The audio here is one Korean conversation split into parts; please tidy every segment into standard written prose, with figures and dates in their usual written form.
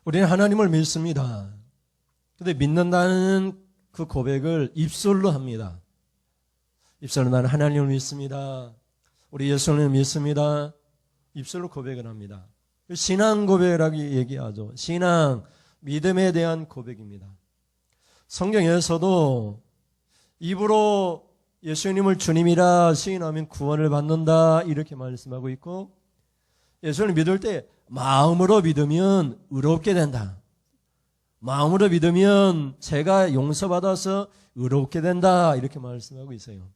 우리는 하나님을 믿습니다. 근데 믿는다는 그 고백을 입술로 합니다. 입술로 나는 하나님을 믿습니다. 우리 예수님을 믿습니다. 입술로 고백을 합니다. 신앙 고백이라고 얘기하죠. 신앙, 믿음에 대한 고백입니다. 성경에서도 입으로 예수님을 주님이라 시인하면 구원을 받는다 이렇게 말씀하고 있고, 예수님을 믿을 때 마음으로 믿으면 의롭게 된다. 마음으로 믿으면 죄가 용서받아서 의롭게 된다 이렇게 말씀하고 있어요.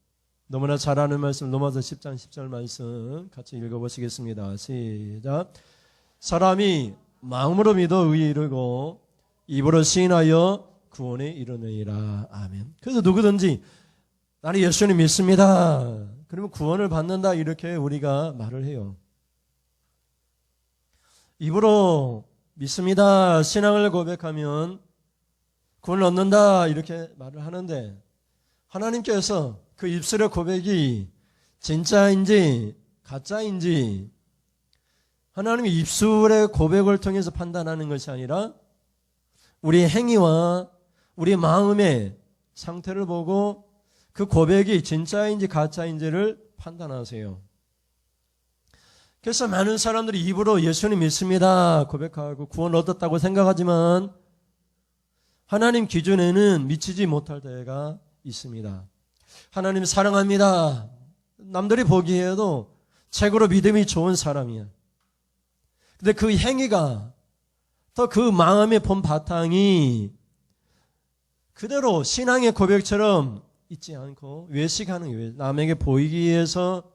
너무나 잘 아는 말씀 로마서 10장 10절 말씀 같이 읽어보시겠습니다. 시작. 사람이 마음으로 믿어 의에 이르고 입으로 시인하여 구원에 이르느니라. 아멘. 그래서 누구든지 나는 예수님 믿습니다. 그러면 구원을 받는다 이렇게 우리가 말을 해요. 입으로 믿습니다. 신앙을 고백하면 구원을 얻는다 이렇게 말을 하는데, 하나님께서 그 입술의 고백이 진짜인지 가짜인지 하나님의 입술의 고백을 통해서 판단하는 것이 아니라 우리 행위와 우리 마음의 상태를 보고 그 고백이 진짜인지 가짜인지를 판단하세요. 그래서 많은 사람들이 입으로 예수님 믿습니다 고백하고 구원 얻었다고 생각하지만 하나님 기준에는 미치지 못할 때가 있습니다. 하나님 사랑합니다. 남들이 보기에도 최고로 믿음이 좋은 사람이야. 근데 그 행위가 또 그 마음의 본 바탕이 그대로 신앙의 고백처럼 있지 않고 외식하는 거예요. 남에게 보이기 위해서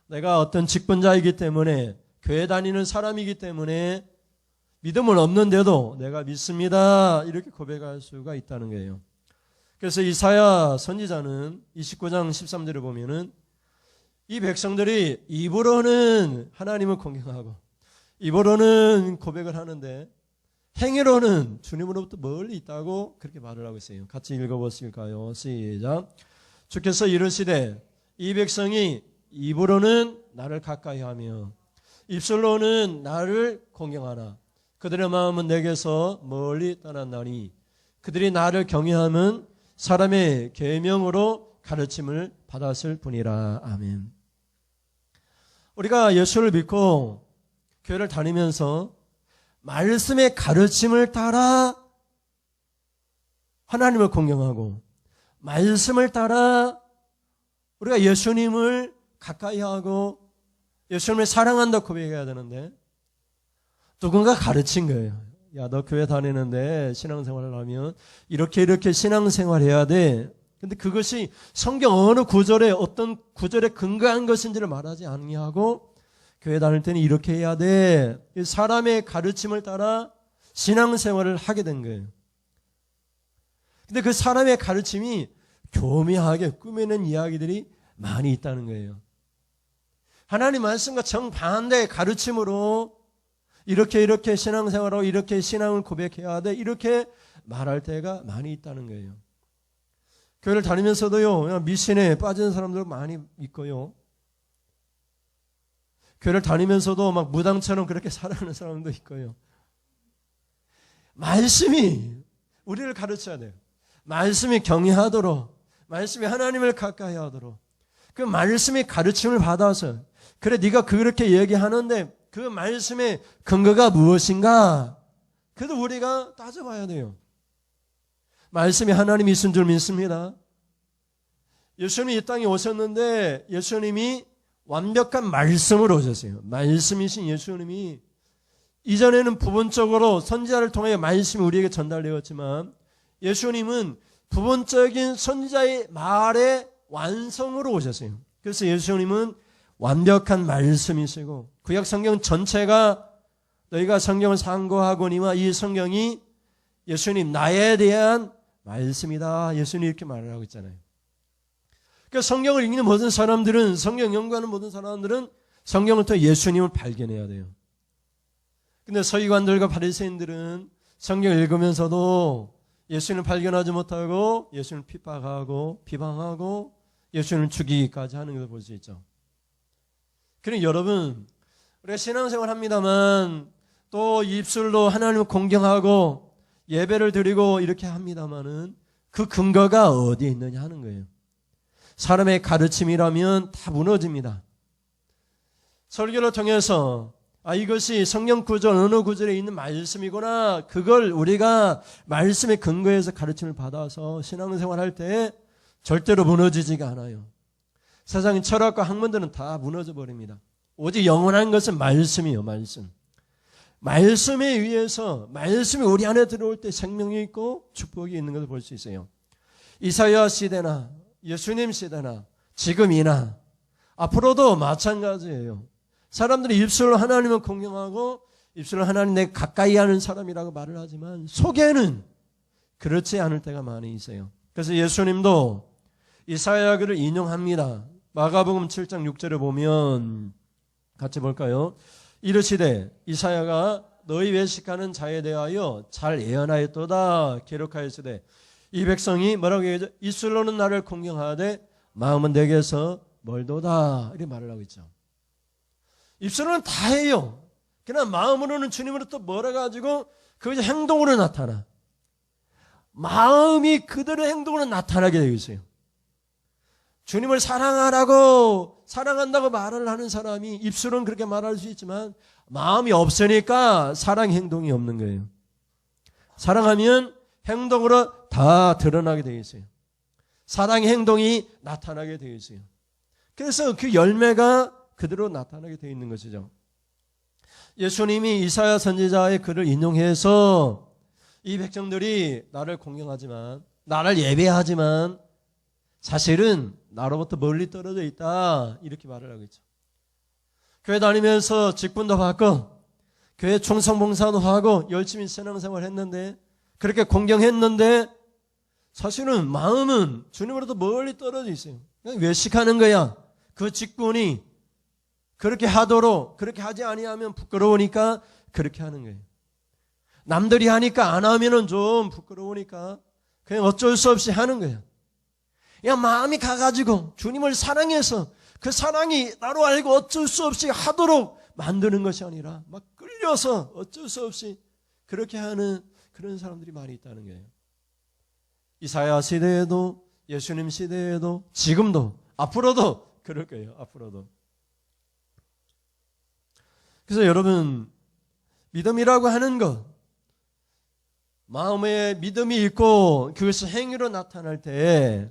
내가 어떤 직분자이기 때문에 교회 다니는 사람이기 때문에 믿음은 없는데도 내가 믿습니다 이렇게 고백할 수가 있다는 거예요. 그래서 이사야 선지자는 29장 13절을 보면은 이 백성들이 입으로는 하나님을 공경하고 입으로는 고백을 하는데 행위로는 주님으로부터 멀리 있다고 그렇게 말을 하고 있어요. 같이 읽어보실까요? 시작. 주께서 이르시되 이 백성이 입으로는 나를 가까이 하며 입술로는 나를 공경하나 그들의 마음은 내게서 멀리 떠났나니 그들이 나를 경외함은 사람의 계명으로 가르침을 받았을 뿐이라. 아멘. 우리가 예수를 믿고 교회를 다니면서 말씀의 가르침을 따라 하나님을 공경하고 말씀을 따라 우리가 예수님을 가까이 하고 예수님을 사랑한다 고백해야 되는데 누군가 가르친 거예요. 야, 너 교회 다니는데 신앙생활을 하면 이렇게 신앙생활해야 돼. 근데 그것이 성경 어느 구절에 어떤 구절에 근거한 것인지를 말하지 아니하고 교회 다닐 때는 이렇게 해야 돼. 사람의 가르침을 따라 신앙생활을 하게 된 거예요. 근데 그 사람의 가르침이 교묘하게 꾸미는 이야기들이 많이 있다는 거예요. 하나님 말씀과 정반대의 가르침으로 이렇게 신앙생활하고 이렇게 신앙을 고백해야 돼 이렇게 말할 때가 많이 있다는 거예요. 교회를 다니면서도요 그냥 미신에 빠진 사람들 많이 있고요. 교회를 다니면서도 막 무당처럼 그렇게 살아가는 사람도 있고요. 말씀이 우리를 가르쳐야 돼요. 말씀이 경외하도록, 말씀이 하나님을 가까이 하도록 그 말씀의 가르침을 받아서 그래 네가 그렇게 얘기하는데 그 말씀의 근거가 무엇인가? 그래도 우리가 따져봐야 돼요. 말씀이 하나님이 있은 줄 믿습니다. 예수님이 이 땅에 오셨는데 예수님이 완벽한 말씀으로 오셨어요. 말씀이신 예수님이 이전에는 부분적으로 선지자를 통해 말씀이 우리에게 전달되었지만 예수님은 부분적인 선지자의 말의 완성으로 오셨어요. 그래서 예수님은 완벽한 말씀이시고 구약 성경 전체가 너희가 성경을 상고하거니와 이 성경이 예수님 나에 대한 말씀이다. 예수님이 이렇게 말을 하고 있잖아요. 그러니까 성경을 읽는 모든 사람들은 성경 연구하는 모든 사람들은 성경을 통해 예수님을 발견해야 돼요. 근데 서기관들과 바리새인들은 성경을 읽으면서도 예수님을 발견하지 못하고 예수님을 핍박하고 비방하고 예수님을 죽이기까지 하는 것을 볼 수 있죠. 그러니 여러분 우리가 신앙생활 합니다만 또 입술로 하나님을 공경하고 예배를 드리고 이렇게 합니다마는 그 근거가 어디에 있느냐 하는 거예요. 사람의 가르침이라면 다 무너집니다. 설교를 통해서 이것이 성경 구절 어느 구절에 있는 말씀이구나, 그걸 우리가 말씀의 근거에서 가르침을 받아서 신앙생활할 때 절대로 무너지지가 않아요. 세상의 철학과 학문들은 다 무너져 버립니다. 오직 영원한 것은 말씀이요, 말씀. 말씀에 의해서 말씀이 우리 안에 들어올 때 생명이 있고 축복이 있는 것을 볼 수 있어요. 이사야 시대나 예수님 시대나 지금이나 앞으로도 마찬가지예요. 사람들이 입술로 하나님을 공경하고 입술로 하나님 내가 가까이 하는 사람이라고 말을 하지만 속에는 그렇지 않을 때가 많이 있어요. 그래서 예수님도 이사야 글을 인용합니다. 마가복음 7장 6절에 보면 같이 볼까요? 이르시되 이사야가 너희 외식하는 자에 대하여 잘 예언하였도다 기록하였으되 이 백성이 뭐라고 얘기하죠? 입술로는 나를 공경하되 마음은 내게서 멀도다, 이렇게 말을 하고 있죠. 입술로는 다 해요. 그러나 마음으로는 주님으로 또 멀어가지고 그것이 행동으로 나타나. 마음이 그들의 행동으로 나타나게 되어 있어요. 주님을 사랑하라고, 사랑한다고 말을 하는 사람이 입술은 그렇게 말할 수 있지만 마음이 없으니까 사랑 행동이 없는 거예요. 사랑하면 행동으로 다 드러나게 되어 있어요. 사랑의 행동이 나타나게 되어 있어요. 그래서 그 열매가 그대로 나타나게 되어 있는 것이죠. 예수님이 이사야 선지자의 글을 인용해서 이 백성들이 나를 공경하지만, 나를 예배하지만 사실은 나로부터 멀리 떨어져 있다, 이렇게 말을 하고 있죠. 교회 다니면서 직분도 받고 교회 충성봉사도 하고 열심히 신앙생활 했는데, 그렇게 공경했는데 사실은 마음은 주님으로부터 멀리 떨어져 있어요. 그냥 외식하는 거야. 그 직분이 그렇게 하도록, 그렇게 하지 아니하면 부끄러우니까 그렇게 하는 거예요. 남들이 하니까 안 하면은 좀 부끄러우니까 그냥 어쩔 수 없이 하는 거예요. 그냥 마음이 가가지고 주님을 사랑해서 그 사랑이 나로 알고 어쩔 수 없이 하도록 만드는 것이 아니라 막 끌려서 어쩔 수 없이 그렇게 하는 그런 사람들이 많이 있다는 거예요. 이사야 시대에도, 예수님 시대에도, 지금도, 앞으로도 그럴 거예요. 앞으로도. 그래서 여러분, 믿음이라고 하는 것, 마음에 믿음이 있고 그것이 행위로 나타날 때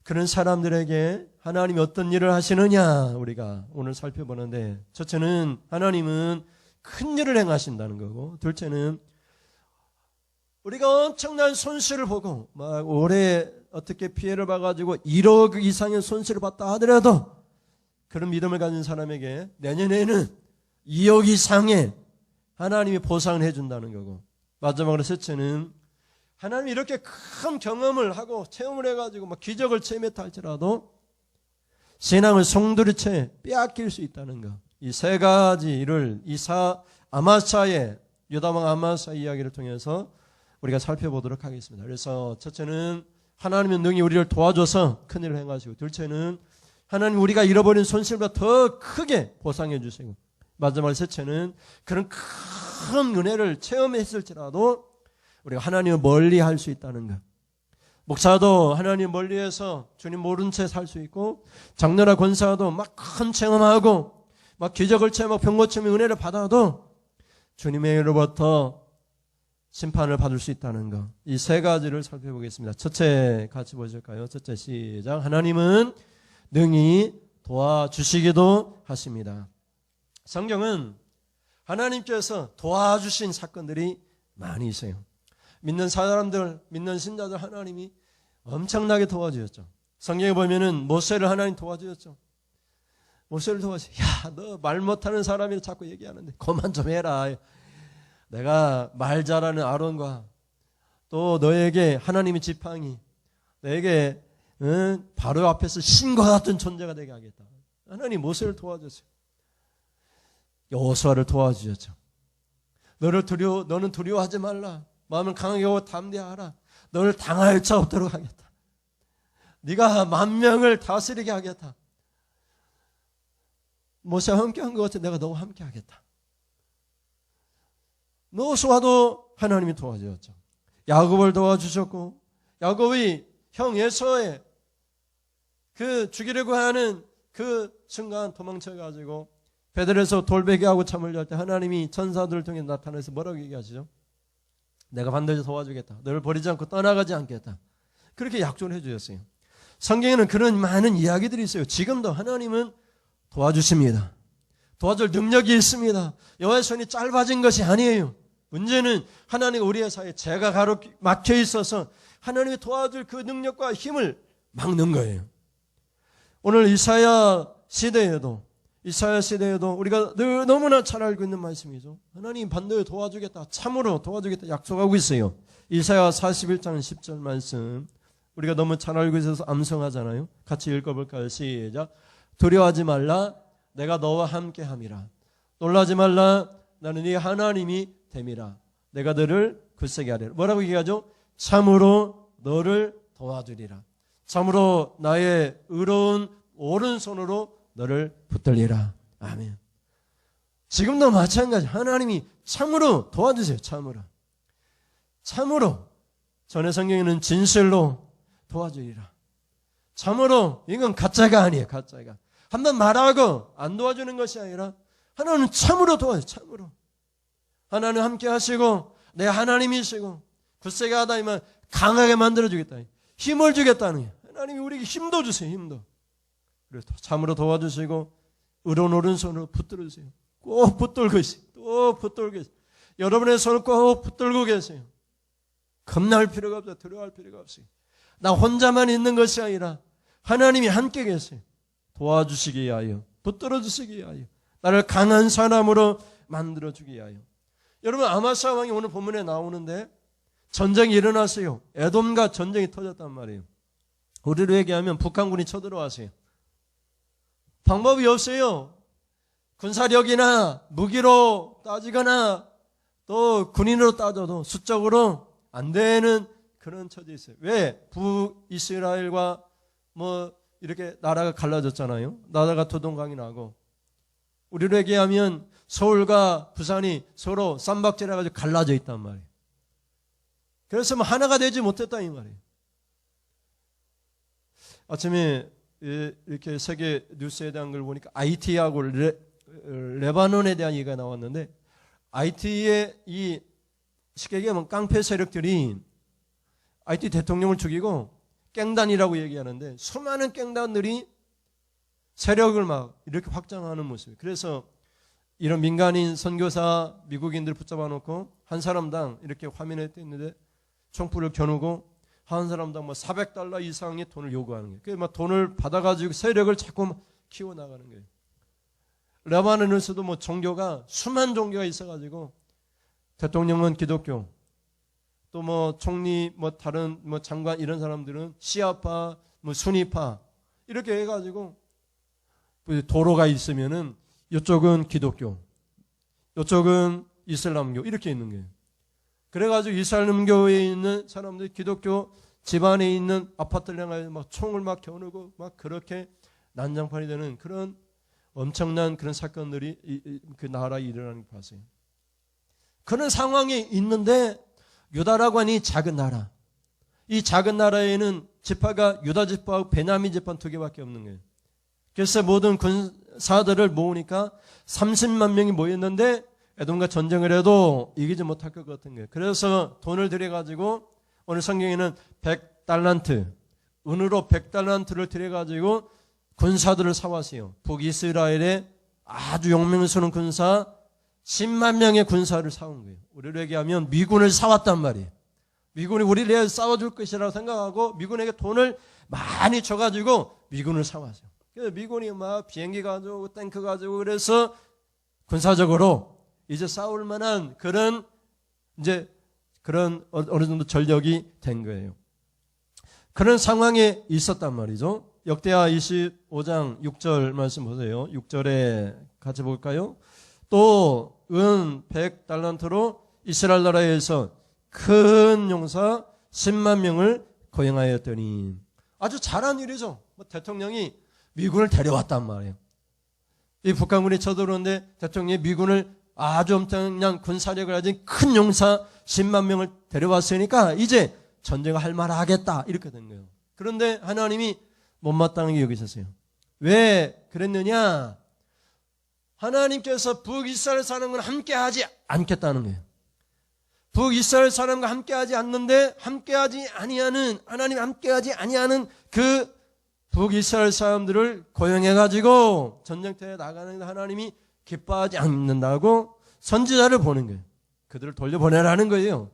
그런 사람들에게 하나님이 어떤 일을 하시느냐, 우리가 오늘 살펴보는데, 첫째는 하나님은 큰 일을 행하신다는 거고, 둘째는 우리가 엄청난 손실을 보고 막 올해 어떻게 피해를 봐가지고 1억 이상의 손실을 봤다 하더라도 그런 믿음을 가진 사람에게 내년에는 2억 이상의 하나님이 보상을 해준다는 거고, 마지막으로 셋째는 하나님이 이렇게 큰 경험을 하고 체험을 해가지고 막 기적을 체험했다 할지라도 신앙을 송두리째 빼앗길 수 있다는 것. 이 세 가지를 아마사의, 유다왕 아마사 이야기를 통해서 우리가 살펴보도록 하겠습니다. 그래서 첫째는 하나님은 능히 우리를 도와줘서 큰 일을 행하시고, 둘째는 하나님 우리가 잃어버린 손실보다 더 크게 보상해 주시고, 마지막으로 셋째는 그런 큰 은혜를 체험했을지라도 우리가 하나님을 멀리할 수 있다는 것. 목사도 하나님 멀리해서 주님 모른 채 살 수 있고, 장로나 권사도 막 큰 체험하고 막 기적을 체험하고 병고침의 은혜를 받아도 주님으로부터 심판을 받을 수 있다는 것. 이 세 가지를 살펴보겠습니다. 첫째 같이 보실까요? 첫째 시작. 하나님은 능히 도와주시기도 하십니다. 성경은 하나님께서 도와주신 사건들이 많이 있어요. 믿는 사람들, 믿는 신자들 하나님이 엄청나게 도와주셨죠. 성경에 보면은 모세를 하나님 도와주셨죠. 모세를 도와주셨죠. 야, 너 말 못하는 사람이 자꾸 얘기하는데 그만 좀 해라. 내가 말 잘하는 아론과 또 너에게 하나님의 지팡이, 너에게 바로 앞에서 신과 같은 존재가 되게 하겠다. 하나님 모세를 도와줬어요. 여호수아를 도와주셨죠. 너는 두려워하지 말라. 마음을 강하게 하고 담대하라. 너를 당할 자 없도록 하겠다. 네가 10,000명을 다스리게 하겠다. 모세와 함께한 것 같아. 내가 너와 함께 하겠다. 노수아도 하나님이 도와주셨죠. 야곱을 도와주셨고, 야곱이 형 에서의 그 죽이려고 하는 그 순간 도망쳐가지고 베들에서 돌베개하고 잠을 잘 때 하나님이 천사들을 통해 나타나서 뭐라고 얘기하시죠? 내가 반드시 도와주겠다. 너를 버리지 않고 떠나가지 않겠다. 그렇게 약속을 해주셨어요. 성경에는 그런 많은 이야기들이 있어요. 지금도 하나님은 도와주십니다. 도와줄 능력이 있습니다. 여호와의 손이 짧아진 것이 아니에요. 문제는 하나님 우리의 사이에 죄가 막혀 있어서 하나님이 도와줄 그 능력과 힘을 막는 거예요. 오늘 이사야 시대에도 우리가 늘 너무나 잘 알고 있는 말씀이죠. 하나님 반드시 도와주겠다. 참으로 도와주겠다. 약속하고 있어요. 이사야 41장 10절 말씀. 우리가 너무 잘 알고 있어서 암송하잖아요. 같이 읽어볼까요? 시작. 두려워하지 말라. 내가 너와 함께함이라. 놀라지 말라. 나는 네 하나님이 됨이라. 내가 너를 굳세게 하리라. 뭐라고 얘기하죠? 참으로 너를 도와주리라. 참으로 나의 의로운 오른손으로 너를 붙들리라. 아멘. 지금도 마찬가지. 하나님이 참으로 도와주세요. 참으로. 전에 성경에는 진실로 도와주리라. 참으로. 이건 가짜가 아니에요. 가짜가. 한번 말하고 안 도와주는 것이 아니라 하나님은 참으로 도와줘요. 참으로. 하나님 함께 하시고 내 하나님이시고 굳세게 하다 이면 강하게 만들어주겠다. 힘을 주겠다는 거예요. 하나님이 우리에게 힘도 주세요. 힘도. 그래서 참으로 도와주시고 의로운 오른손으로 붙들어주세요. 꼭 붙들고 계세요. 또 붙들고 계세요. 여러분의 손을 꼭 붙들고 계세요. 겁날 필요가 없어요. 두려워할 필요가 없어요. 나 혼자만 있는 것이 아니라 하나님이 함께 계세요. 도와주시기 위하여, 붙들어주시기 위하여, 나를 강한 사람으로 만들어주기 위하여. 여러분 아마스야 왕이 오늘 본문에 나오는데 전쟁이 일어났어요. 에돔과 전쟁이 터졌단 말이에요. 우리로 얘기하면 북한군이 쳐들어왔어요. 방법이 없어요. 군사력이나 무기로 따지거나 또 군인으로 따져도 수적으로 안 되는 그런 처지에 있어요. 왜? 북이스라엘과 이렇게 나라가 갈라졌잖아요. 나라가 두동강이 나고. 우리로 얘기하면 서울과 부산이 서로 쌈박질해가지고 갈라져 있단 말이에요. 그래서 하나가 되지 못했다 이 말이에요. 아침에 이렇게 세계 뉴스에 대한 걸 보니까 IT하고 레바논에 대한 얘기가 나왔는데 IT의 이 쉽게 얘기하면 깡패 세력들이 IT 대통령을 죽이고 깽단이라고 얘기하는데 수많은 깽단들이 세력을 막 이렇게 확장하는 모습이에요. 그래서 이런 민간인 선교사 미국인들 붙잡아 놓고 한 사람당 이렇게 화면에 띄는데 총불을 겨누고 한 사람당 $400 이상의 돈을 요구하는 거예요. 그래서 돈을 받아가지고 세력을 자꾸 키워나가는 거예요. 레바논에서도 종교가 수만 종교가 있어가지고 대통령은 기독교, 또 총리, 다른 장관 이런 사람들은 시아파, 순위파 이렇게 해가지고 도로가 있으면은 이쪽은 기독교, 이쪽은 이슬람교 이렇게 있는 거예요. 그래가지고 이슬람교에 있는 사람들이 기독교 집안에 있는 아파트를 향하여 총을 겨누고 그렇게 난장판이 되는 그런 엄청난 그런 사건들이 그 나라에 일어나는 거 봤어요. 그런 상황이 있는데 유다라고 하니 작은 나라. 이 작은 나라에는 지파가 유다 지파하고 베냐민 지파 2개밖에 없는 거예요. 그래서 모든 군사들을 모으니까 30만 명이 모였는데 에돔과 전쟁을 해도 이기지 못할 것 같은 거예요. 그래서 돈을 들여가지고 오늘 성경에는 100달란트, 은으로 100달란트를 들여가지고 군사들을 사왔어요. 북이스라엘의 아주 용맹스러운 군사 10만 명의 군사를 사온 거예요. 우리로 얘기하면 미군을 사왔단 말이에요. 미군이 우리를 위해 싸워줄 것이라고 생각하고 미군에게 돈을 많이 줘가지고 미군을 사왔어요. 그래서 미군이 비행기 가지고 탱크 가지고 그래서 군사적으로 이제 싸울 만한 그런 어느 정도 전력이 된 거예요. 그런 상황에 있었단 말이죠. 역대하 25장 6절 말씀 보세요. 6절에 같이 볼까요? 또 은 100달란트로 이스라엘 나라에서 큰 용사 10만 명을 거행하였더니 아주 잘한 일이죠. 대통령이 미군을 데려왔단 말이에요. 이 북한군이 쳐들어오는데 대통령이 미군을 아주 엄청난 군사력을 가진 큰 용사 10만 명을 데려왔으니까 이제 전쟁을 할 만하겠다 이렇게 된 거예요. 그런데 하나님이 못마땅하게 여기셨어요. 왜 그랬느냐? 하나님께서 북이스라엘 사람과 함께하지 않겠다는 거예요. 북이스라엘 사람과 함께하지 않는데 함께하지 아니하는 하나님 함께하지 아니하는 그 북이스라엘 사람들을 고용해가지고 전쟁터에 나가는데 하나님이 기뻐하지 않는다고 선지자를 보낸 거예요. 그들을 돌려보내라는 거예요.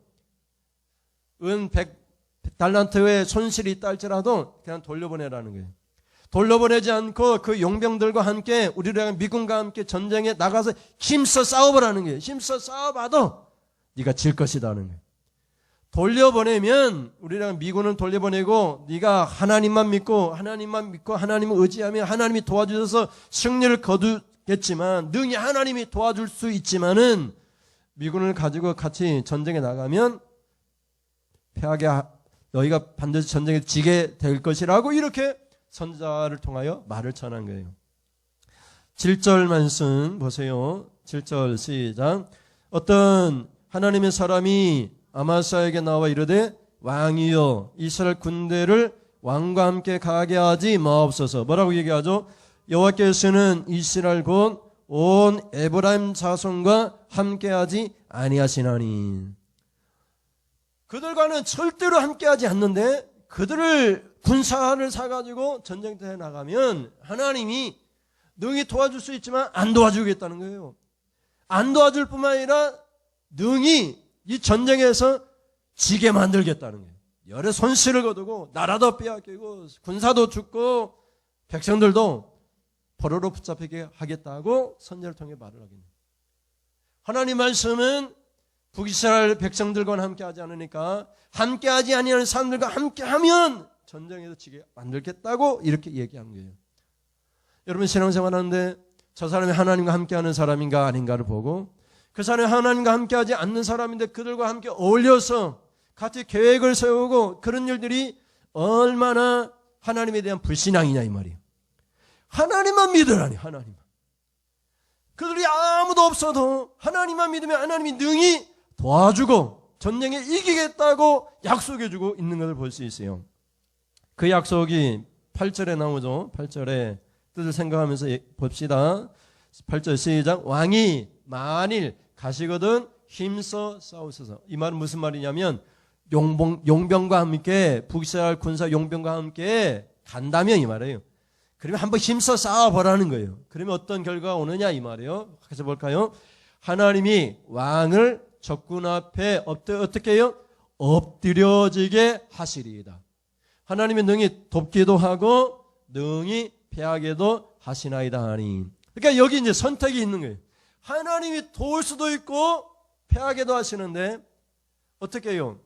은 100달란트의 손실이 있다 할지라도 그냥 돌려보내라는 거예요. 돌려보내지 않고 그 용병들과 함께 우리랑 미군과 함께 전쟁에 나가서 힘써 싸워보라는 거예요. 힘써 싸워봐도 네가 질 것이다는 거예요. 돌려보내면 우리랑 미군은 돌려보내고 네가 하나님만 믿고 하나님을 의지하면 하나님이 도와주셔서 승리를 거두겠지만 능히 하나님이 도와줄 수 있지만은 미군을 가지고 같이 전쟁에 나가면 패하게 너희가 반드시 전쟁에 지게 될 것이라고 이렇게 선지자를 통하여 말을 전한 거예요. 7절 말씀 보세요. 7절 시작. 어떤 하나님의 사람이 아마사에게 나와 이르되 왕이여 이스라엘 군대를 왕과 함께 가게 하지 마옵소서. 뭐라고 얘기하죠? 여호와께서는 이스라엘 곧 온 에브라임 자손과 함께하지 아니하시나니. 그들과는 절대로 함께하지 않는데 그들을 군사를 사가지고 전쟁터에 나가면 하나님이 능히 도와줄 수 있지만 안 도와주겠다는 거예요. 안 도와줄 뿐만 아니라 능히 이 전쟁에서 지게 만들겠다는 거예요. 여러 손실을 거두고 나라도 빼앗기고 군사도 죽고 백성들도 포로로 붙잡히게 하겠다고 선지자를 통해 말을 하겠네요. 하나님 말씀은 북이스라엘 백성들과 함께하지 않으니까 함께하지 아니하는 사람들과 함께하면 전쟁에서 지게 만들겠다고 이렇게 얘기한 거예요. 여러분 신앙생활 하는데 저 사람이 하나님과 함께하는 사람인가 아닌가를 보고 그 사람이 하나님과 함께하지 않는 사람인데 그들과 함께 어울려서 같이 계획을 세우고 그런 일들이 얼마나 하나님에 대한 불신앙이냐 이 말이에요. 하나님만 믿으라니 하나님만. 그들이 아무도 없어도 하나님만 믿으면 하나님이 능히 도와주고 전쟁에 이기겠다고 약속해주고 있는 것을 볼 수 있어요. 그 약속이 8절에 나오죠. 8절에 뜻을 생각하면서 봅시다. 8절 시작. 왕이 만일 가시거든 힘써 싸우소서. 이 말은 무슨 말이냐면 용병과 함께 북이스라엘 군사 용병과 함께 간다면 이 말이에요. 그러면 한번 힘써 싸워보라는 거예요. 그러면 어떤 결과가 오느냐 이 말이에요. 같이 볼까요? 하나님이 왕을 적군 앞에 어떻게 해요? 엎드려지게 하시리이다. 하나님이 능히 돕기도 하고 능히 패하게도 하시나이다 하니. 그러니까 여기 이제 선택이 있는 거예요. 하나님이 도울 수도 있고 패하게도 하시는데 어떻게 해요?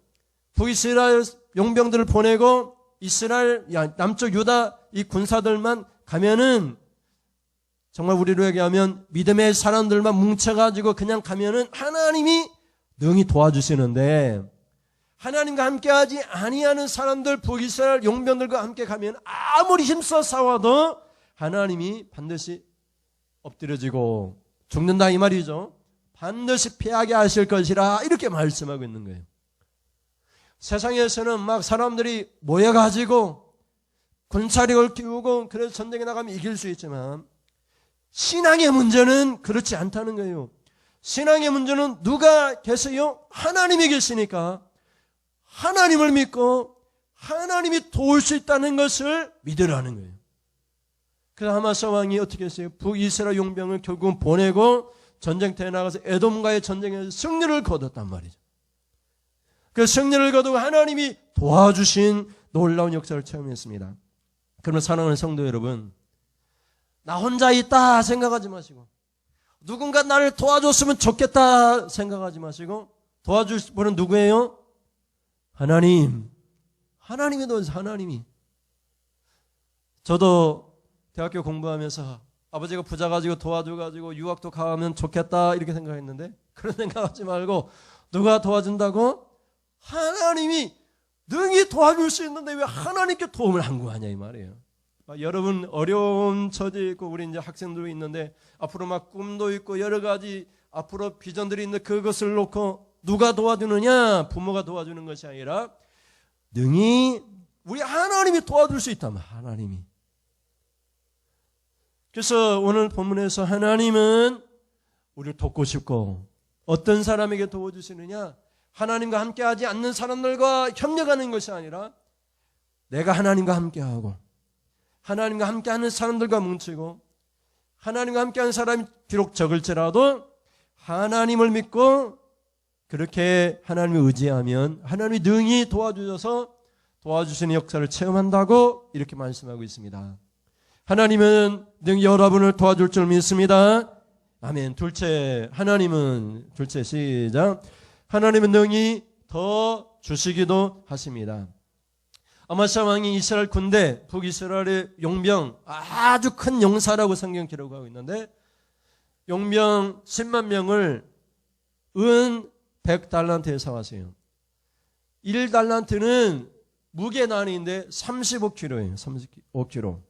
북이스라엘 용병들을 보내고 이스라엘 남쪽 유다 이 군사들만 가면은 정말 우리로 얘기하면 믿음의 사람들만 뭉쳐가지고 그냥 가면은 하나님이 능히 도와주시는데 하나님과 함께하지 아니하는 사람들 북이스라엘 용병들과 함께 가면 아무리 힘써 싸워도 하나님이 반드시 엎드려지고 죽는다 이 말이죠. 반드시 피하게 하실 것이라 이렇게 말씀하고 있는 거예요. 세상에서는 막 사람들이 모여가지고 군사력을 키우고 그래서 전쟁에 나가면 이길 수 있지만 신앙의 문제는 그렇지 않다는 거예요. 신앙의 문제는 누가 계세요? 하나님이 계시니까 하나님을 믿고 하나님이 도울 수 있다는 것을 믿으라는 거예요. 그래서 하마스 왕이 어떻게 했어요? 북이스라엘 용병을 결국은 보내고 전쟁터에 나가서 에돔과의 전쟁에서 승리를 거뒀단 말이죠. 그 승리를 거두고 하나님이 도와주신 놀라운 역사를 체험했습니다. 그러면 사랑하는 성도 여러분, 나 혼자 있다 생각하지 마시고 누군가 나를 도와줬으면 좋겠다 생각하지 마시고 도와줄 분은 누구예요? 하나님. 하나님이 도와주세요. 하나님이. 저도 대학교 공부하면서 아버지가 부자 가지고 도와줘가지고 유학도 가면 좋겠다 이렇게 생각했는데 그런 생각하지 말고 누가 도와준다고? 하나님이 능히 도와줄 수 있는데 왜 하나님께 도움을 항구하냐 이 말이에요. 여러분 어려운 처지에 있고 우리 이제 학생들도 있는데 앞으로 막 꿈도 있고 여러 가지 앞으로 비전들이 있는데 그것을 놓고 누가 도와주느냐? 부모가 도와주는 것이 아니라 능히 우리 하나님이 도와줄 수 있다면 하나님이. 그래서 오늘 본문에서 하나님은 우리를 돕고 싶고 어떤 사람에게 도와주시느냐? 하나님과 함께하지 않는 사람들과 협력하는 것이 아니라 내가 하나님과 함께하고 하나님과 함께하는 사람들과 뭉치고 하나님과 함께하는 사람이 비록 적을지라도 하나님을 믿고 그렇게 하나님을 의지하면 하나님이 능히 도와주시는 역사를 체험한다고 이렇게 말씀하고 있습니다. 하나님은 능히 여러분을 도와줄 줄 믿습니다. 아멘. 둘째 시작. 하나님은 능히 더 주시기도 하십니다. 아마스야 왕이 이스라엘 군대, 북이스라엘의 용병, 아주 큰 용사라고 성경 기록하고 있는데 용병 10만 명을 은 100달란트에 사왔어요. 1달란트는 무게난인데 35kg예요. 35kg.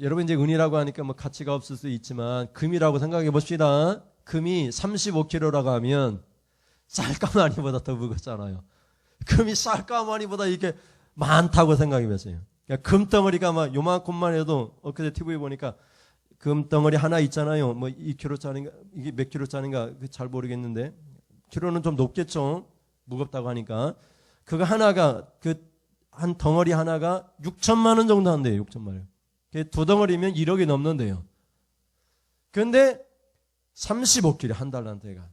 여러분 이제 은이라고 하니까 뭐 가치가 없을 수 있지만 금이라고 생각해 봅시다. 금이 35kg라고 하면 쌀가마니보다 더 무겁잖아요. 금이 쌀가마니보다 이게 많다고 생각해 보세요. 그러니까 금덩어리가 막 요만큼만 해도 엊그제 TV에 보니까 금덩어리 하나 있잖아요. 뭐 2kg짜리인가 이게 몇 kg짜리인가 잘 모르겠는데 키로는 좀 높겠죠. 무겁다고 하니까 그거 하나가 한 덩어리 하나가 6천만 원 정도 한대요. 6천만 원. 두 덩어리면 1억이 넘는데요. 그런데 35kg 한 달란트가.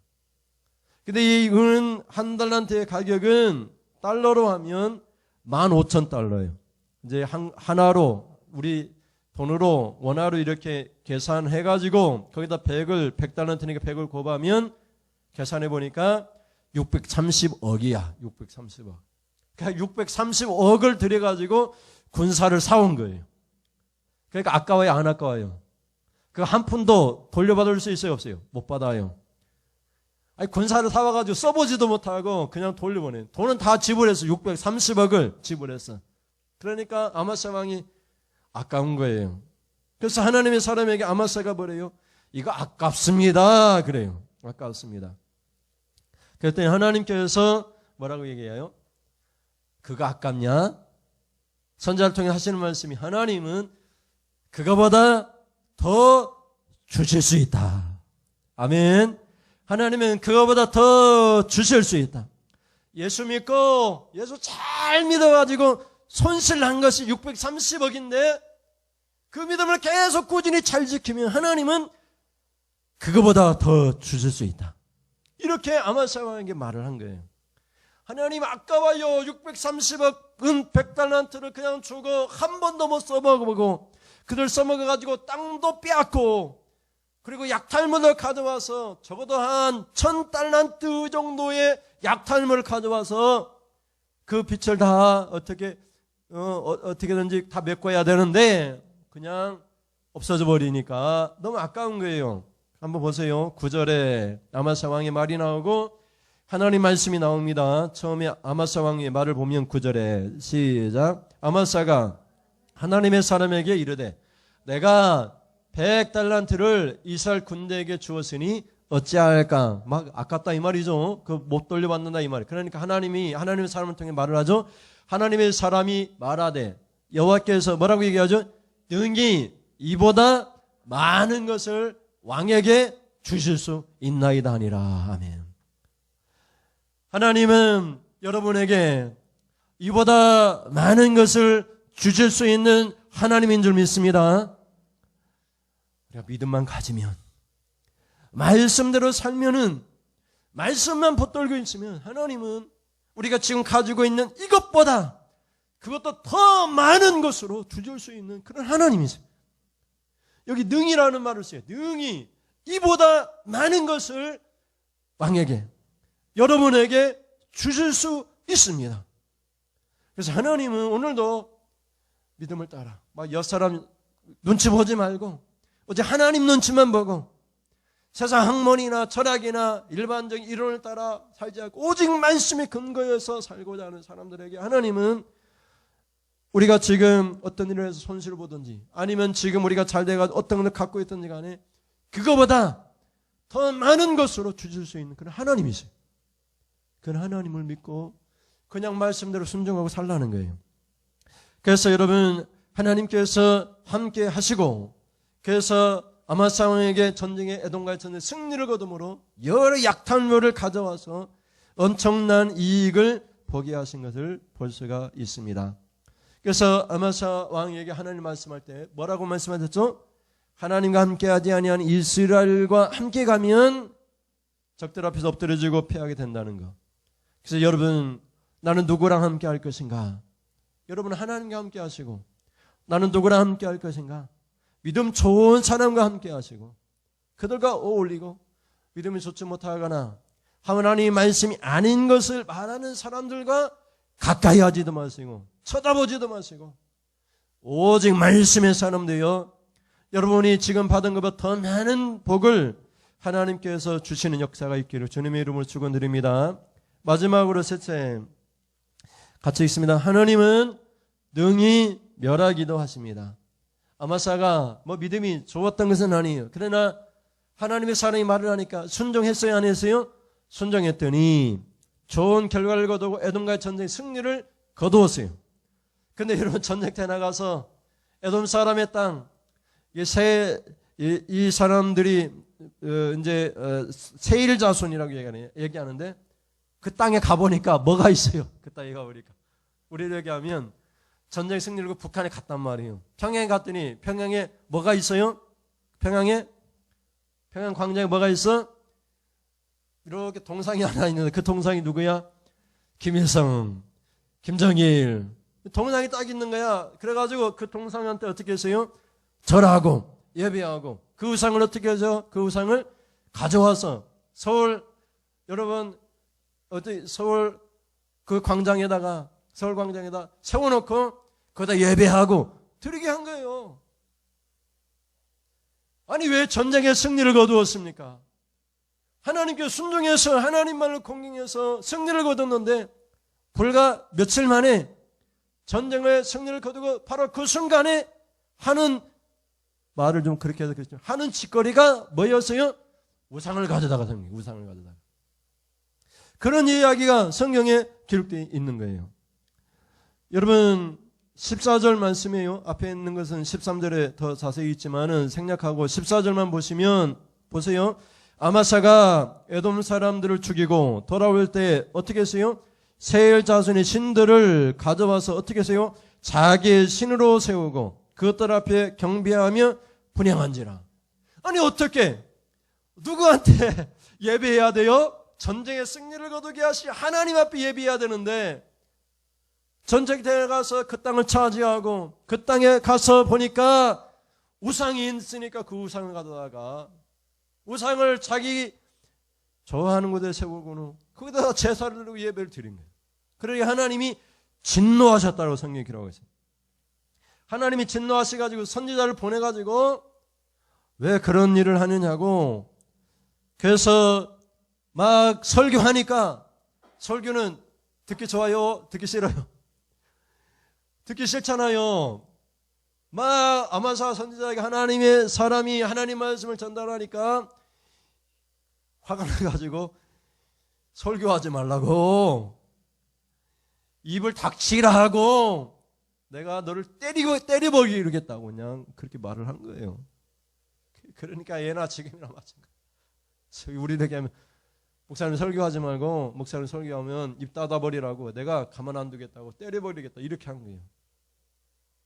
근데 이 은 한 달란트의 가격은 달러로 하면 15,000달러예요. 이제 하나로 우리 돈으로 원화로 이렇게 계산해가지고 거기다 100달란트니까 100을 곱하면 계산해 보니까 630억이야. 630억. 그러니까 630억을 들여가지고 군사를 사온 거예요. 그러니까 아까워요, 안 아까워요? 그 한 푼도 돌려받을 수 있어요, 없어요? 못 받아요. 아니, 군사를 사와가지고 써보지도 못하고 그냥 돌려보내요. 돈은 다 지불했어. 630억을 지불했어. 그러니까 아마스야 왕이 아까운 거예요. 그래서 하나님의 사람에게 아마스야가 뭐래요? 이거 아깝습니다. 그래요. 아깝습니다. 그랬더니 하나님께서 뭐라고 얘기해요? 그거 아깝냐? 선지자를 통해 하시는 말씀이 하나님은 그거보다 더 주실 수 있다. 아멘. 하나님은 그거보다 더 주실 수 있다. 예수 믿고 예수 잘 믿어가지고 손실난 것이 630억인데 그 믿음을 계속 꾸준히 잘 지키면 하나님은 그거보다 더 주실 수 있다. 이렇게 아마스야 왕에게 말을 한 거예요. 하나님 아까워요. 630억 은 100달란트를 그냥 주고 한 번도 못 써먹어보고 그들 써먹어가지고 땅도 빼앗고 그리고 약탈물을 가져와서 적어도 한 1000달란트 정도의 약탈물을 가져와서 그 빚을 다 어떻게든지 다 메꿔야 되는데 그냥 없어져 버리니까 너무 아까운 거예요. 한번 보세요. 9절에 아마스야 왕의 말이 나오고 하나님 말씀이 나옵니다. 처음에 아마스야 왕의 말을 보면 9절에 시작. 아마스야가 하나님의 사람에게 이르되 내가 100달란트를 이스라엘 군대에게 주었으니 어찌할까? 막 아깝다 이 말이죠. 그 못 돌려받는다 이 말이에요. 그러니까 하나님의 사람을 통해 말을 하죠. 하나님의 사람이 말하되 여호와께서 뭐라고 얘기하죠? 능히 이보다 많은 것을 왕에게 주실 수 있나이다 하니라. 아멘. 하나님은 여러분에게 이보다 많은 것을 주실 수 있는 하나님인 줄 믿습니다. 우리가 믿음만 가지면 말씀대로 살면은 말씀만 붙들고 있으면 하나님은 우리가 지금 가지고 있는 이것보다 그것도 더 많은 것으로 주실 수 있는 그런 하나님이세요. 여기 능이라는 말을 써요. 능이 이보다 많은 것을 왕에게 여러분에게 주실 수 있습니다. 그래서 하나님은 오늘도 믿음을 따라 막 옆사람 눈치 보지 말고 오직 하나님 눈치만 보고 세상 학문이나 철학이나 일반적인 이론을 따라 살지 않고 오직 말씀의 근거에서 살고자 하는 사람들에게 하나님은 우리가 지금 어떤 일을 해서 손실을 보든지 아니면 지금 우리가 잘 돼가지고 어떤 걸 갖고 있든지 간에 그거보다 더 많은 것으로 주실 수 있는 그런 하나님이세요. 그런 하나님을 믿고 그냥 말씀대로 순종하고 살라는 거예요. 그래서 여러분, 하나님께서 함께 하시고, 그래서 아마사 왕에게 전쟁의 에돔과의 전쟁 승리를 거둠으로 여러 약탈물을 가져와서 엄청난 이익을 보게 하신 것을 볼 수가 있습니다. 그래서 아마사 왕에게 하나님 말씀할 때 뭐라고 말씀하셨죠? 하나님과 함께하지 아니한 이스라엘과 함께 가면 적들 앞에서 엎드려지고 패하게 된다는 것. 그래서 여러분, 나는 누구랑 함께 할 것인가? 여러분은 하나님과 함께 하시고, 나는 누구랑 함께 할 것인가? 믿음 좋은 사람과 함께 하시고, 그들과 어울리고, 믿음이 좋지 못하거나 하나님의 말씀이 아닌 것을 말하는 사람들과 가까이 하지도 마시고 쳐다보지도 마시고 오직 말씀의 사람 되어 여러분이 지금 받은 것보다 더 많은 복을 하나님께서 주시는 역사가 있기를 주님의 이름으로 축원드립니다. 마지막으로 셋째, 같이 읽습니다. 하나님은 능히 멸하기도 하십니다. 아마사가 믿음이 좋았던 것은 아니에요. 그러나 하나님의 사람이 말을 하니까 순종했어요, 안 했어요? 순종했더니 좋은 결과를 거두고 에돔과의 전쟁 승리를 거두었어요. 근데 여러분, 전쟁터에 나가서 에돔 사람의 땅, 이 사람들이 이제 세일 자손이라고 얘기하는데 그 땅에 가보니까 뭐가 있어요? 그 땅에 가보니까 우리를 얘기하면 전쟁 승리를 거두고 북한에 갔단 말이에요. 평양에 갔더니 평양에 뭐가 있어요? 평양 광장에 뭐가 있어? 이렇게 동상이 하나 있는데 그 동상이 누구야? 김일성, 김정일. 동상이 딱 있는 거야. 그래가지고 그 동상한테 어떻게 했어요? 절하고 예배하고 그 우상을 어떻게 하죠? 그 우상을 가져와서 서울, 여러분, 서울 그 광장에다가, 서울 광장에다 세워놓고 거기다 예배하고 드리게 한 거예요. 아니, 왜 전쟁의 승리를 거두었습니까? 하나님께 순종해서 하나님만을 공경해서 승리를 거뒀는데 불과 며칠 만에 전쟁의 승리를 거두고 바로 그 순간에 하는 말을 좀 그렇게 해서 그랬죠. 하는 짓거리가 뭐였어요? 우상을 가져다가 생긴 거예요. 우상을 가져다가. 그런 이야기가 성경에 기록되어 있는 거예요. 여러분, 14절 말씀이에요. 앞에 있는 것은 13절에 더 자세히 있지만은 생략하고 14절만 보시면 보세요. 아마사가 에돔 사람들을 죽이고 돌아올 때 어떻게 했어요? 세일 자손의 신들을 가져와서 어떻게 했어요? 자기의 신으로 세우고 그것들 앞에 경배하며 분향한지라. 아니, 어떻게 누구한테 예배해야 돼요? 전쟁의 승리를 거두게 하시 하나님 앞에 예배해야 되는데 전쟁터에 가서 그 땅을 차지하고 그 땅에 가서 보니까 우상이 있으니까 그 우상을 가져다가 우상을 자기 좋아하는 곳에 세우고는 거기다 제사를 드리고 예배를 드린 거예요. 그러니까 하나님이 진노하셨다고 성경에 기록하고 있어요. 하나님이 진노하셔가지고 선지자를 보내가지고 왜 그런 일을 하느냐고. 그래서 막 설교하니까 설교는 듣기 좋아요? 듣기 싫어요? 듣기 싫잖아요. 막 아마사 선지자에게 하나님의 사람이 하나님 말씀을 전달하니까 화가 나가지고 설교하지 말라고, 입을 닥치라 하고, 내가 너를 때려버리게 이러겠다고 그냥 그렇게 말을 한 거예요. 그러니까 예나 지금이나 마찬가지. 우리에게 하면 목사님 설교하지 말고, 목사님 설교하면 입 닫아버리라고, 내가 가만 안 두겠다고, 때려버리겠다 이렇게 한 거예요.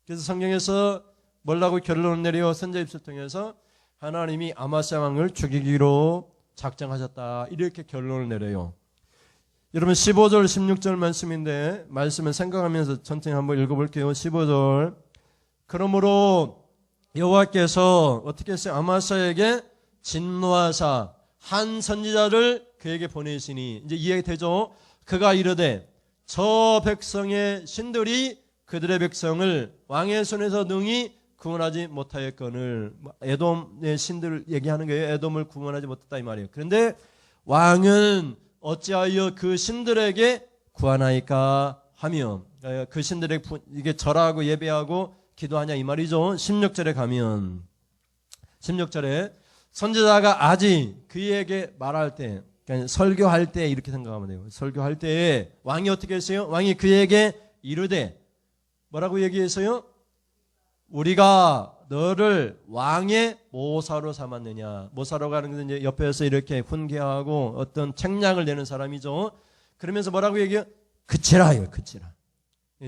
그래서 성경에서 뭐라고 결론을 내려 선자 입술 통해서 하나님이 아마스야 왕을 죽이기로 작정하셨다 이렇게 결론을 내려요. 여러분 15절 16절 말씀인데 말씀을 생각하면서 천천히 한번 읽어볼게요. 15절 그러므로 여호와께서 어떻게 했어요? 아마스야에게 진노하사 한 선지자를 그에게 보내시니 이제 이해가 되죠? 그가 이르되 저 백성의 신들이 그들의 백성을 왕의 손에서 능히 구원하지 못하였거늘. 에돔의 신들을 얘기하는 거예요. 에돔을 구원하지 못했다 이 말이에요. 그런데 왕은 어찌하여 그 신들에게 구하나이까 하며 그 신들에게 이게 절하고 예배하고 기도하냐 이 말이죠. 16절에 가면 16절에 선지자가 아직 그에게 말할 때, 그러니까 설교할 때 이렇게 생각하면 돼요. 설교할 때 왕이 어떻게 했어요? 왕이 그에게 이르되 뭐라고 얘기했어요? 우리가 너를 왕의 모사로 삼았느냐. 모사로 가는 것은 이제 옆에서 이렇게 훈계하고 어떤 책략을 내는 사람이죠. 그러면서 뭐라고 얘기해요? 그치라요, 그치라.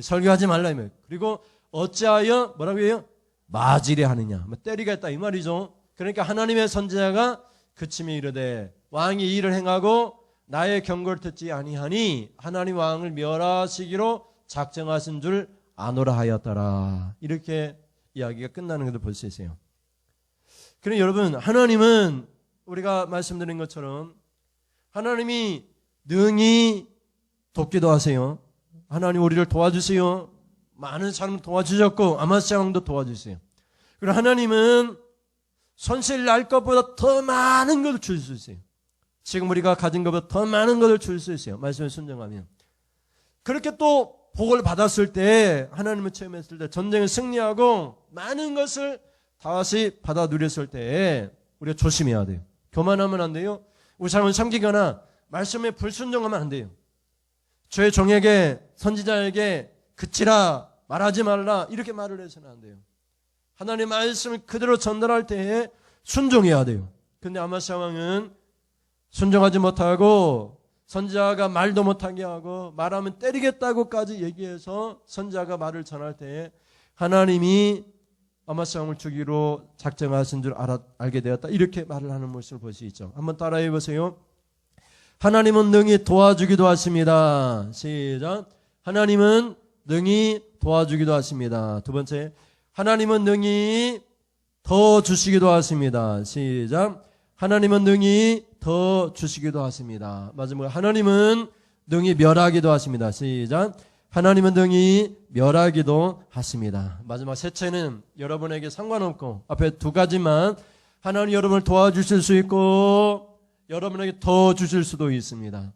설교하지 말라. 그리고 어찌하여 뭐라고 해요? 맞으려 하느냐. 때리겠다 이 말이죠. 그러니까 하나님의 선지자가 그침에 이르되 왕이 이 일을 행하고 나의 경고를 듣지 아니하니 하나님 왕을 멸하시기로 작정하신 줄 아노라 하였더라. 이렇게 이야기가 끝나는 것을 볼 수 있어요. 그럼 여러분, 하나님은 우리가 말씀드린 것처럼 하나님이 능히 돕기도 하세요. 하나님 우리를 도와주세요. 많은 사람 도와주셨고 아마스야 왕도 도와주세요. 그리고 하나님은 손실 날 것보다 더 많은 것을 줄 수 있어요. 지금 우리가 가진 것보다 더 많은 것을 줄 수 있어요. 말씀을 순종하면. 그렇게 또 복을 받았을 때, 하나님을 체험했을 때, 전쟁을 승리하고 많은 것을 다시 받아 누렸을 때 우리가 조심해야 돼요. 교만하면 안 돼요. 우리 사람을 섬기거나 말씀에 불순종하면 안 돼요. 주의 종에게, 선지자에게 그치라, 말하지 말라 이렇게 말을 해서는 안 돼요. 하나님의 말씀을 그대로 전달할 때에 순종해야 돼요. 근데 아마스야 왕은 순종하지 못하고 선지자가 말도 못하게 하고 말하면 때리겠다고까지 얘기해서 선지자가 말을 전할 때에 하나님이 아마스야 왕을 죽이로 작정하신 줄 알게 되었다. 이렇게 말을 하는 모습을 볼 수 있죠. 한번 따라해 보세요. 하나님은 능히 도와주기도 하십니다. 시작. 하나님은 능히 도와주기도 하십니다. 두 번째, 하나님은 능히 더 주시기도 하십니다. 시작. 하나님은 능히 더 주시기도 하십니다. 마지막으로 하나님은 능히 멸하기도 하십니다. 시작. 하나님은 능히 멸하기도 하십니다. 마지막 셋째는 여러분에게 상관없고 앞에 두 가지만 하나님 여러분을 도와주실 수 있고 여러분에게 더 주실 수도 있습니다.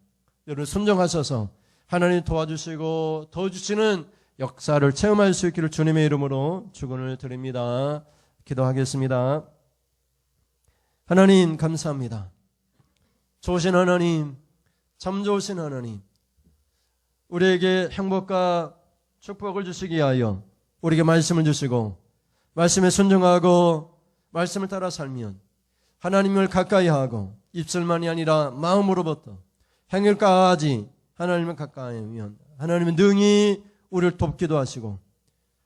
여러분 순종하셔서 하나님 도와주시고 더 주시는 역사를 체험할 수 있기를 주님의 이름으로 축원을 드립니다. 기도하겠습니다. 하나님 감사합니다. 좋으신 하나님, 참 좋으신 하나님, 우리에게 행복과 축복을 주시기 위하여 우리에게 말씀을 주시고 말씀에 순종하고 말씀을 따라 살면 하나님을 가까이 하고 입술만이 아니라 마음으로부터 행실까지 하나님을 가까이 하면 하나님은 능히 우리를 돕기도 하시고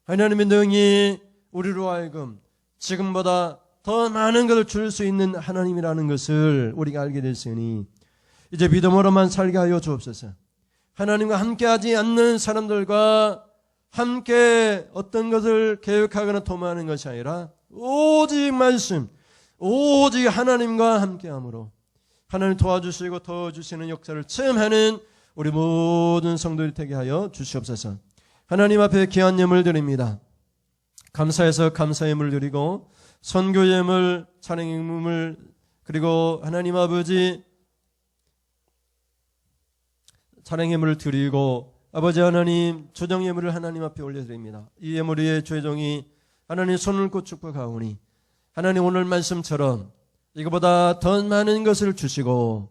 하나님은 능히 우리로 하여금 지금보다 더 많은 것을 줄 수 있는 하나님이라는 것을 우리가 알게 됐으니 이제 믿음으로만 살게 하여 주옵소서. 하나님과 함께하지 않는 사람들과 함께 어떤 것을 계획하거나 도모하는 것이 아니라 오직 말씀, 오직 하나님과 함께함으로 하나님 도와주시고 도와주시는 역사를 체험하는 우리 모든 성도들이 되게 하여 주시옵소서. 하나님 앞에 귀한 예물 드립니다. 감사해서 감사의 예물을 드리고 선교 예물, 찬양 예물, 그리고 하나님 아버지 찬양 예물을 드리고 아버지 하나님 조정 예물을 하나님 앞에 올려드립니다. 이 예물 위에 주의 종이 하나님 손을 꽂고 축복하오니 하나님 오늘 말씀처럼 이거보다 더 많은 것을 주시고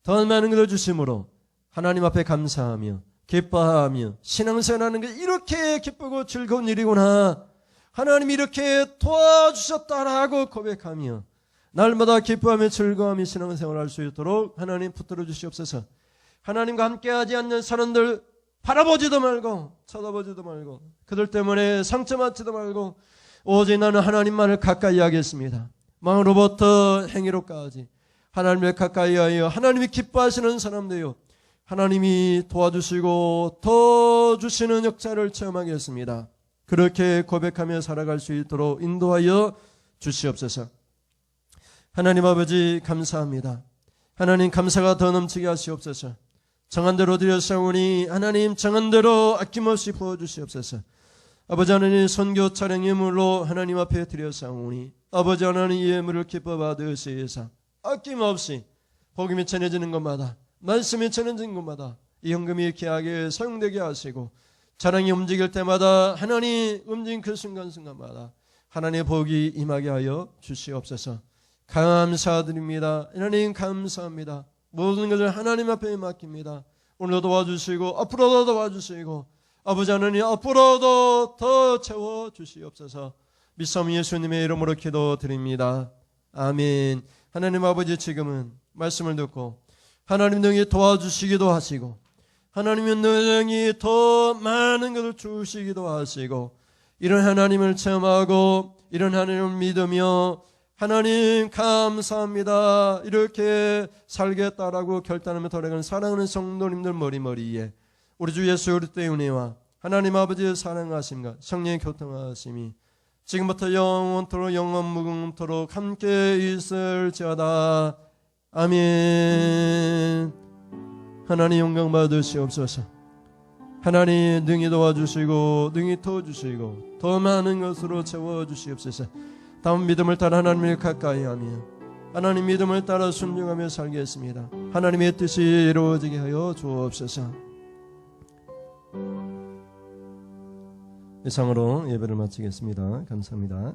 더 많은 것을 주심으로 하나님 앞에 감사하며 기뻐하며 신앙생활하는 게 이렇게 기쁘고 즐거운 일이구나. 하나님이 이렇게 도와주셨다라고 고백하며 날마다 기뻐하며 즐거워하며 신앙생활할 수 있도록 하나님 붙들어 주시옵소서. 하나님과 함께하지 않는 사람들 바라보지도 말고 쳐다보지도 말고 그들 때문에 상처받지도 말고 오직 나는 하나님만을 가까이 하겠습니다. 마음으로부터 행위로까지 하나님을 가까이 하여 하나님이 기뻐하시는 사람 되요 하나님이 도와주시고 더 주시는 역사를 체험하겠습니다. 그렇게 고백하며 살아갈 수 있도록 인도하여 주시옵소서. 하나님 아버지 감사합니다. 하나님 감사가 더 넘치게 하시옵소서. 정한 대로 드렸사오니 하나님 정한 대로 아낌없이 부어주시옵소서. 아버지 하나님 선교 찬양 예물로 하나님 앞에 드렸사오니 아버지 하나님 이 예물을 기뻐 받으시사 아낌없이 복음이 전해지는 것마다 말씀이 전해지는 것마다 이 헌금이 귀하게 사용되게 하시고 찬양이 움직일 때마다 하나님 움직인 그 순간순간마다 하나님의 복이 임하게 하여 주시옵소서. 감사드립니다. 하나님 감사합니다. 모든 것을 하나님 앞에 맡깁니다. 오늘도 도와주시고 앞으로도 도와주시고 아버지 하나님 앞으로도 더 채워주시옵소서. 믿사오니 예수님의 이름으로 기도드립니다. 아멘. 하나님 아버지, 지금은 말씀을 듣고 하나님 능히 도와주시기도 하시고 하나님은 능히 더 많은 것을 주시기도 하시고 이런 하나님을 체험하고 이런 하나님을 믿으며 하나님 감사합니다 이렇게 살겠다라고 결단하며 돌아가는 사랑하는 성도님들 머리머리에 우리 주 예수 그리스도의 은혜와 하나님 아버지의 사랑하심과 성령의 교통하심이 지금부터 영원토록 영원무궁토록 함께 있을지어다. 아멘. 하나님 영광 받으시옵소서. 하나님 능히 도와주시고 능히 도와주시고 더 많은 것으로 채워주시옵소서. 다음 믿음을 따라 하나님을 가까이하며 하나님 믿음을 따라 순종하며 살겠습니다. 하나님의 뜻이 이루어지게 하여 주옵소서. 이상으로 예배를 마치겠습니다. 감사합니다.